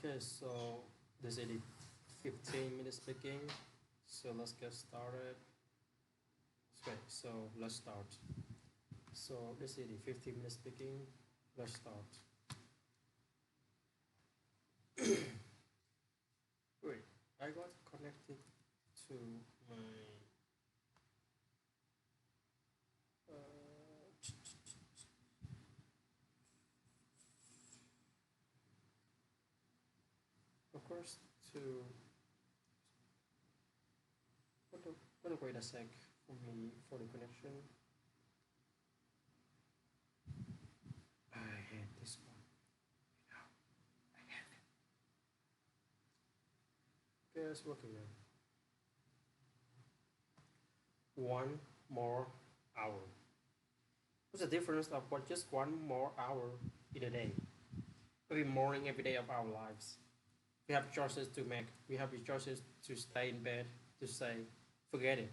Okay, so this is the 15 minutes speaking. So let's get started. Okay, so let's start. So this is the 15 minutes speaking. Let's start. Wait, I got connected to my. Uh, of course, to. Wait a sec for me for the connection. I hate this one. No, I hate it. Okay, it's working now. One more hour. What's the difference of what just one more hour in a day? Every morning, every day of our lives. We have choices to make. We have the choices to stay in bed, to say, forget it.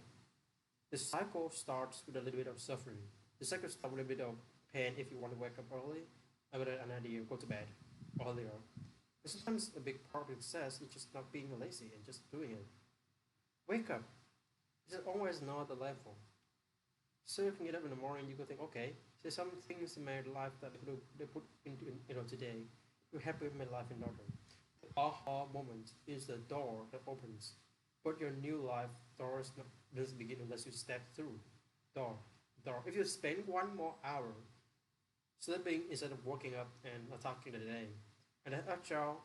The cycle starts with a little bit of suffering. The cycle starts with a little bit of pain if you want to wake up early. I got an idea, go to bed earlier. But sometimes a big part of success is just not being lazy and just doing it. Wake up. This is always not the level. So you can get up in the morning, you can think, okay, there's some things in my life that they put into today to help with my life in order. The aha moment is the door that opens, but your new life doors doesn't begin unless you step through door door. If you spend one more hour sleeping instead of waking up and attacking the day, and that actual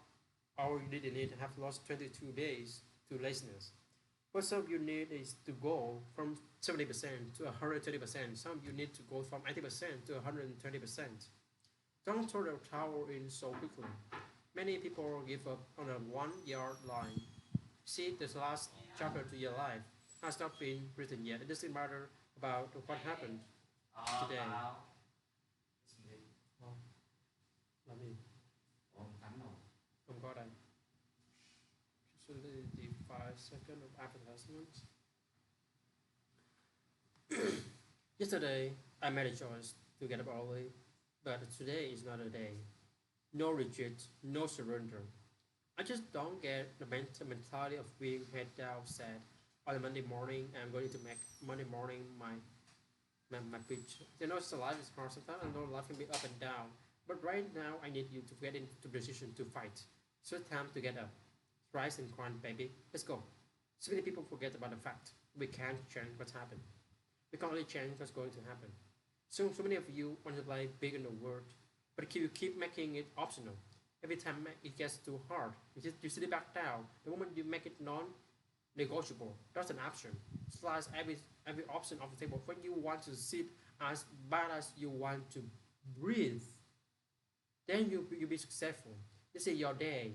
hour you didn't need have lost 22 days to laziness. What some you need is to go from 70% to 130%. Some you need to go from 80% to 120%. Don't throw the towel in so quickly. Many people give up on a 1 yard line. See, this last chapter to your life has not been written yet. It doesn't matter about what happened today. Oh, làm gì? Không có đây. So the 5 seconds of advertisement. Yesterday, I made a choice to get up early, but today is not a day. No retreat, no surrender. I just don't get the mentality of being head down sad. On a Monday morning, I'm going to make Monday morning my pitch. So life is hard sometimes. I know life can be up and down. But right now, I need you to get into position to fight. So it's time to get up. Rise and grind, baby. Let's go. So many people forget about the fact we can't change what's happened. We can only change what's going to happen. So many of you want to play big in the world, but you keep making it optional. Every time it gets too hard, you sit it back down. The moment you make it non-negotiable, that's an option. Slice every option off the table. When you want to sit as bad as you want to breathe, then you'll be successful. This is your day.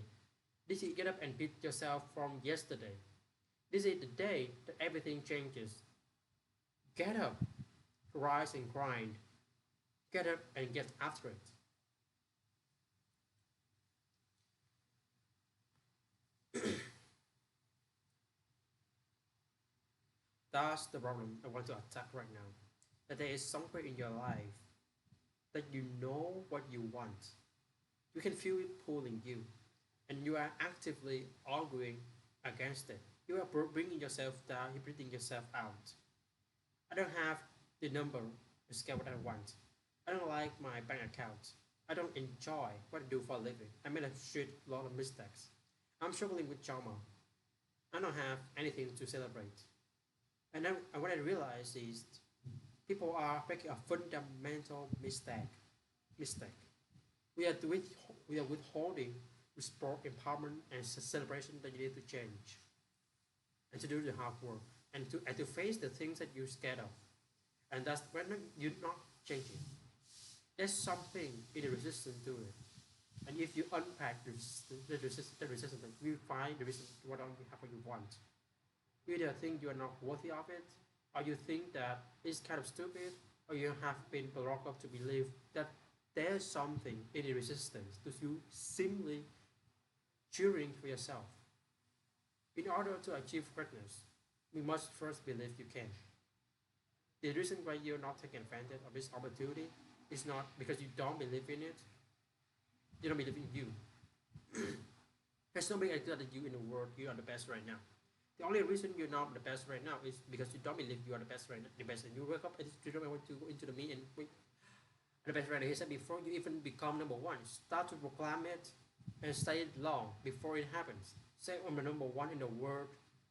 This is get up and beat yourself from yesterday. This is the day that everything changes. Get up, rise and grind. Get up and get after it. That's the problem I want to attack right now. That there is somewhere in your life that you know what you want. You can feel it pulling you, and you are actively arguing against it. You are bringing yourself down, you're breathing yourself out. I don't have the number to scale what I want. I don't like my bank account. I don't enjoy what I do for a living. I made a shit lot of mistakes. I'm struggling with trauma. I don't have anything to celebrate. And what I realize is people are making a fundamental mistake. We are withholding respect, empowerment, and celebration that you need to change and to do the hard work and to face the things that you're scared of. And that's when you're not changing. There's something in the resistance to it. And if you unpack the resistance, you find the reason what don't you have what you want. You either think you are not worthy of it, or you think that it's kind of stupid, or you have been brought up to believe that there's something in the resistance to you simply cheering for yourself. In order to achieve greatness, we must first believe you can. The reason why you're not taking advantage of this opportunity is not because you don't believe in it, you don't believe in you. There's nobody as good as you in the world. You are the best right now. The only reason you're not the best right now is because you don't believe you are the best right now. The best, and you wake up and you don't want to go into the meet and wait. The best right now. He said before you even become number one, start to proclaim it and say it long before it happens. Say I'm the number one in the world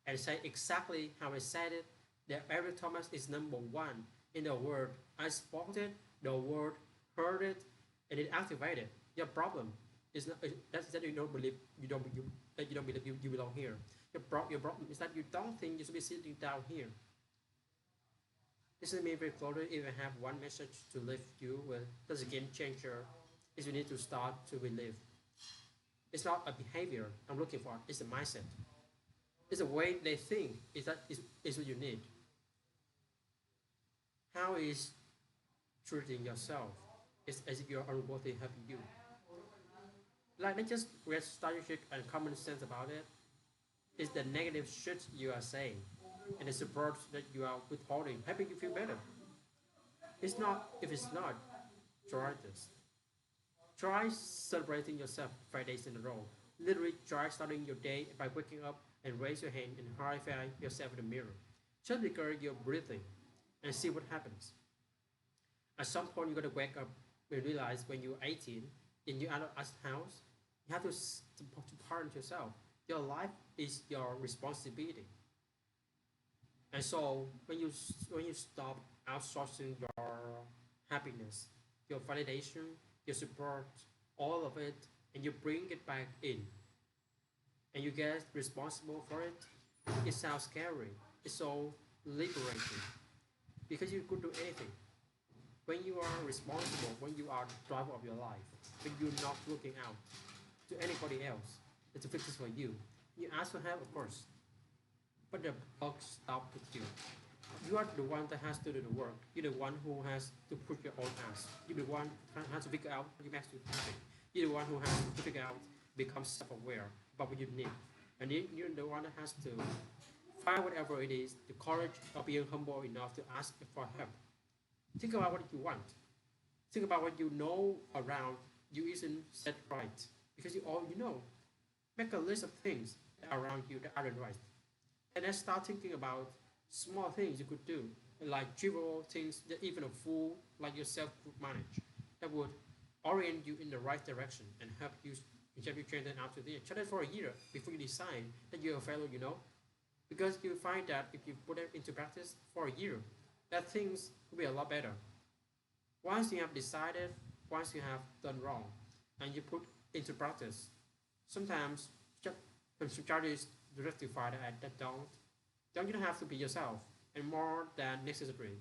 and say exactly how I said it. That Eric Thomas is number one in the world. I spoke it, the world heard it, and it activated. Your problem is not that's that you don't believe that you don't believe you belong here. Your problem is that you don't think you should be sitting down here. This is me very clearly. If I have one message to leave you with, that's a game changer. Is you need to start to believe. It's not a behavior I'm looking for. It's a mindset. It's a way they think. Is what you need. How is treating yourself? It's as if you're unworthy helping you. Like not just read statistic and common sense about it. It's the negative shit you are saying and the support that you are withholding, helping you feel better. It's not if it's not, try this. Try celebrating yourself 5 days in a row. Literally try starting your day by waking up and raise your hand and high five yourself in the mirror. Just because you're breathing and see what happens. At some point you're gonna wake up and realize when you're 18 in your adult house, you have to parent yourself. Your life is your responsibility. And so when you stop outsourcing your happiness, your validation, your support, all of it, and you bring it back in, and you get responsible for it, it sounds scary. It's so liberating because you could do anything. When you are responsible, when you are the driver of your life, when you're not looking out to anybody else to fix this for you, you ask for help, of course, but the buck stop with you. You are the one that has to do the work. You're the one who has to put your own ass. You're the one who has to figure out what you best to happen. You're the one who has to figure out, become self-aware about what you need. And you're the one that has to find whatever it is, the courage of being humble enough to ask for help. Think about what you want. Think about what you know around you isn't set right. Because you all you know. Make a list of things that are around you that aren't right. And then start thinking about small things you could do, like trivial things that even a fool like yourself could manage, that would orient you in the right direction and help you train out to the try that for a year before you decide that you're a fellow, because you find that if you put it into practice for a year, that things will be a lot better. Once you have decided, once you have done wrong, and you put into practice, sometimes just strategies to rectify that don't you don't have to be yourself and more than necessary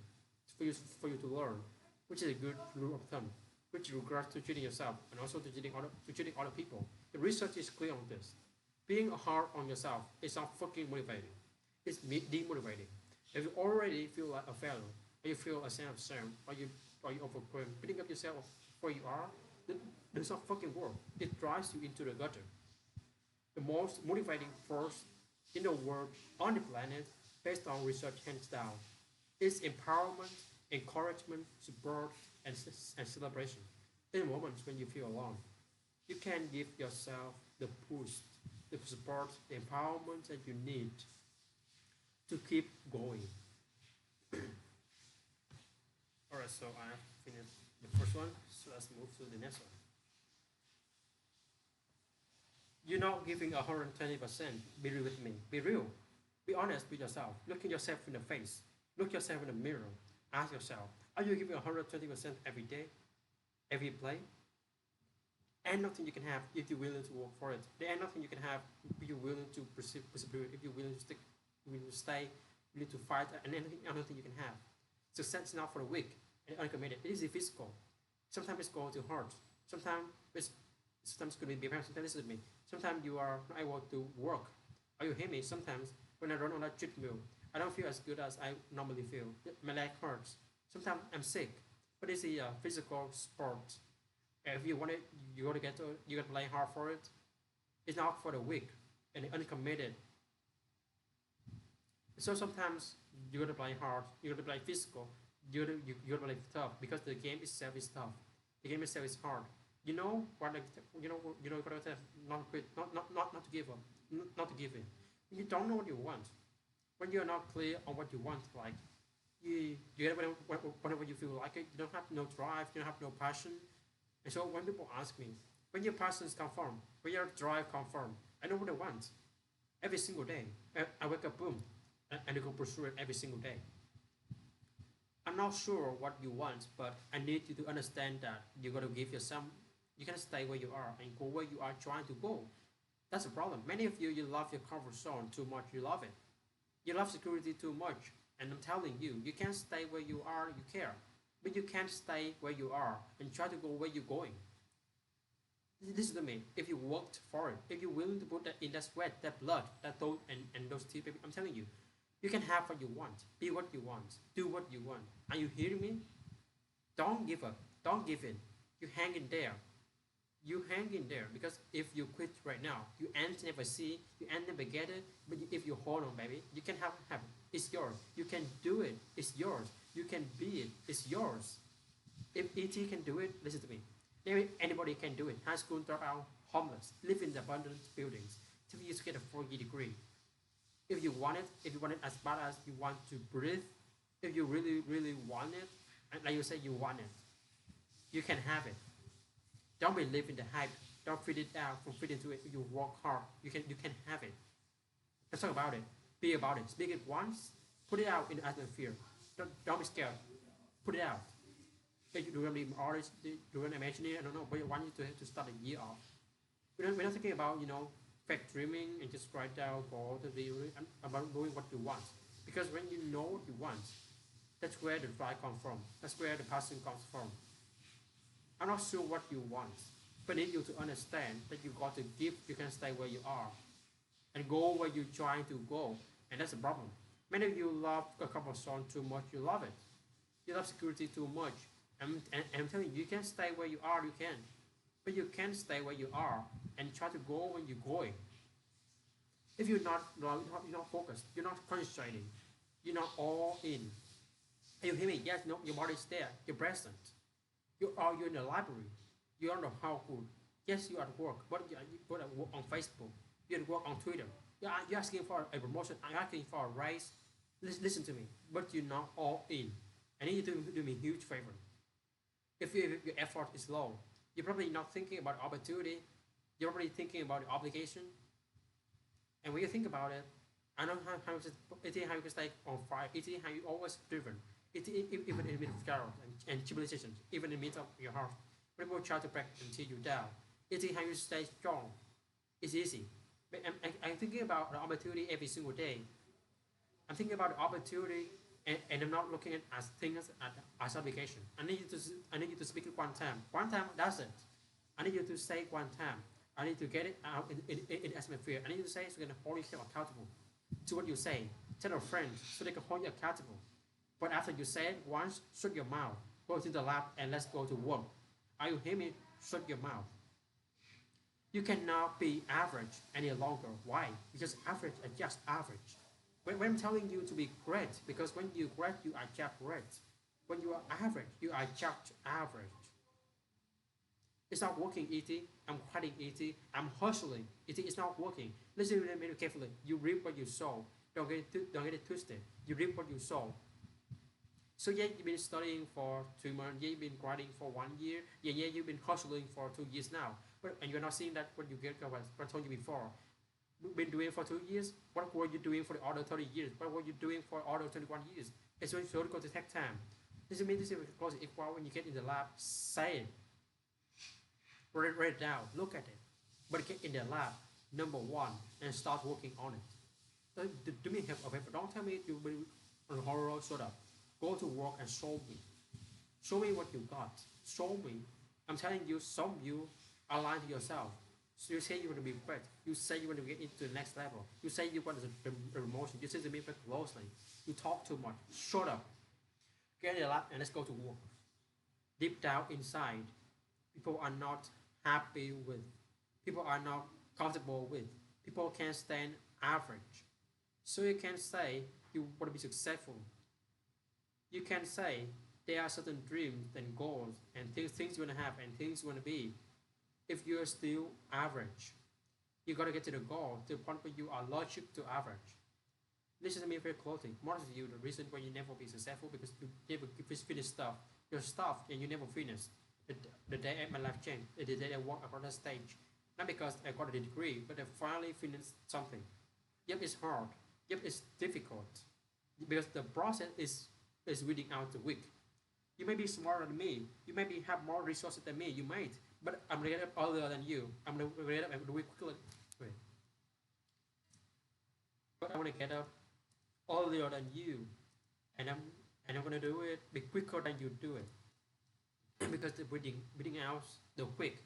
for you to learn, which is a good rule of thumb, which regards to cheating yourself and also to cheating other people. The research is clear on this. Being hard on yourself is not fucking motivating. It's demotivating. If you already feel like a failure, or you feel a sense of shame, or you overcome picking up yourself where you are, then it's not fucking work. It drives you into the gutter. The most motivating force in the world on the planet, based on research hands down, is empowerment, encouragement, support, and celebration. In moments when you feel alone, you can give yourself the push, the support, the empowerment that you need to keep going. Alright, so I have finished the first one, so let's move to the next one. You're not giving 120%. Be real with me. Be real. Be honest with yourself. Look at yourself in the face. Look yourself in the mirror. Ask yourself, are you giving 120% every day, every play? And nothing you can have if you're willing to work for it. There ain't nothing you can have if you're willing to persevere, if you're willing to stick, willing to stay, willing to fight, and anything you can have. Success is not for the weak and uncommitted. It is physical. Sometimes it's going too hard. Sometimes it's sometimes it could be sometimes listen to me. Sometimes you are not able to work. Are you hear me? Sometimes when I run on that treadmill, I don't feel as good as I normally feel. My leg hurts. Sometimes I'm sick. But it's a physical sport. If you want it, you got to play hard for it. It's not for the weak and the uncommitted. So sometimes you got to play hard. You got to play physical. You got to play tough because the game itself is tough. The game itself is hard. You know what? You know what I said. Not quit. Not to give up. Not to give in. You don't know what you want. When you're not clear on what you want, like you get whenever you feel like it. You don't have no drive. You don't have no passion. And so when people ask me, when your passions come from, when your drive come from, I know what I want every single day. I wake up, boom, and I go pursue it every single day. I'm not sure what you want, but I need you to understand that you got to give yourself. You can stay where you are and go where you are trying to go. That's the problem. Many of you love your comfort zone too much. You love it. You love security too much. And I'm telling you, you can't stay where you are. You care, but you can't stay where you are and try to go where you're going. Listen to me. If you worked for it, if you're willing to put that in that sweat, that blood, that thought, and those tears, I'm telling you, you can have what you want, be what you want, do what you want. Are you hearing me? Don't give up. Don't give in. You hang in there. You hang in there because if you quit right now, you ain't never see, you ain't never get it. But if you hold on, baby, you can have it. It's yours. You can do it. It's yours. You can be it. It's yours. If ET can do it, listen to me. Maybe anybody can do it. High school dropout, homeless, live in the abandoned buildings. 2 years to get a 4 year degree. If you want it as bad as you want to breathe, if you really, really want it, and like you say you want it, you can have it. Don't believe in the hype. Don't feed it out from feed into it. If you work hard, you can have it. Let's talk about it. Be about it. Speak it once. Put it out in the atmosphere. Don't be scared. Put it out. If you do an artist, do an engineer, I don't know, but I want you to start a year off. We're not thinking about fake dreaming and just write down goal to be about doing what you want. Because when you know what you want, that's where the drive comes from. That's where the passion comes from. I'm not sure what you want, but I need you to understand that you got to give. You can stay where you are and go where you're trying to go, and that's the problem. Many of you love a comfort zone too much. You love it. You love security too much. And I'm telling you, you can stay where you are. You can, but you can't stay where you are and try to go when you're going. If you're not focused, you're not concentrating, you're not all in. You hear me? Yes, no, your body's there, you're present. You're in the library, you're on the household. Yes, you're at work, but you're at work on Facebook, you're at work on Twitter. You're asking for a promotion, I'm asking for a raise. Listen to me, but you're not all in. I need you to do me a huge favor. If your effort is low, you're probably not thinking about opportunity, you're probably thinking about the obligation. And when you think about it, I know it is how you can stay on fire. It is how you always driven. Even in the midst of chaos and civilizations, even in the midst of your heart. When people try to break until you down, it is how you stay strong. It's easy. But I'm thinking about the opportunity every single day. I'm thinking about the opportunity, and I'm not looking at as things as obligation. I need you to speak it one time. One time, that's it. I need you to say it one time. I need to get it out in the atmosphere. I need you to say it so you can hold yourself accountable to what you say. Tell a friend so they can hold you accountable. But after you say it once, shut your mouth. Go to the lab and let's go to work. Are you hearing me? Shut your mouth. You cannot be average any longer. Why? Because average are just average. When I'm telling you to be great, because when you're great, you are just great. When you are average, you are just average. It's not working, ET. I'm quitting, ET. I'm hustling, ET. It's not working. Listen to me carefully. You reap what you sow. Don't get it twisted. You reap what you sow. So yeah, you've been studying for 2 months. Yeah, you've been writing for 1 year. Yeah, you've been hustling for 2 years now. And you're not seeing that what you get. What I told you before. You've been doing for 2 years. What were you doing for the other 30 years? What were you doing for the other 21 years? It's going to take time. This is because if when you get in the lab, say it. Write it down. Look at it. But get in the lab, number one, and start working on it. Do me a favor. Don't tell me you've been on a horror. Shut up. Go to work and show me. Show me what you got. Show me. I'm telling you, some of you are lying to yourself. So you say you want to be great. You say you want to get into the next level. You say you want a promotion. You say to me very closely. You talk too much. Shut up. Get in the lab and let's go to work. Deep down inside, people are not happy with. People are not comfortable with. People can't stand average. So you can say you want to be successful. You can say there are certain dreams and goals and things you want to have and things you want to be. If you're still average, you gotta get to the goal to the point where you are allergic to average. Listen to me very closely. Most of you, the reason why you never be successful because you never finish stuff. Your stuff and you never finish. The, the day my life changed, the day I walked across the stage, not because I got a degree, but I finally finished something. Yep, it's hard. Yep, it's difficult because the process is weeding out the weak. You may be smarter than me. You may be have more resources than me. You might, but I'm gonna get up earlier than you. I'm gonna get up and do it quickly. Wait, but I want to get up earlier than you, and I'm gonna do it be quicker than you do it because the breathing out the quick.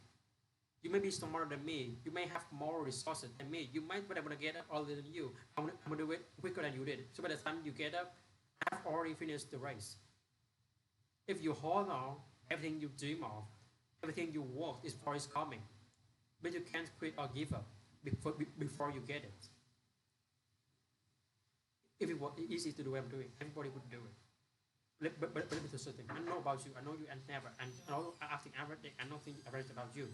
You may be smarter than me. You may have more resources than me. You might, but I'm gonna get up earlier than you. I'm gonna do it quicker than you did. So by the time you get up, I've already finished the race. If you hold on, everything you dream of, everything you work is for is coming, but you can't quit or give up before you get it. If it was easy to do what I'm doing, everybody would do it. But let me tell you something. I know about you. I know you and never. And although I think everything, I know things about you.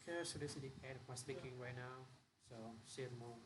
Okay, so this is the end of my speaking right now. So see you tomorrow.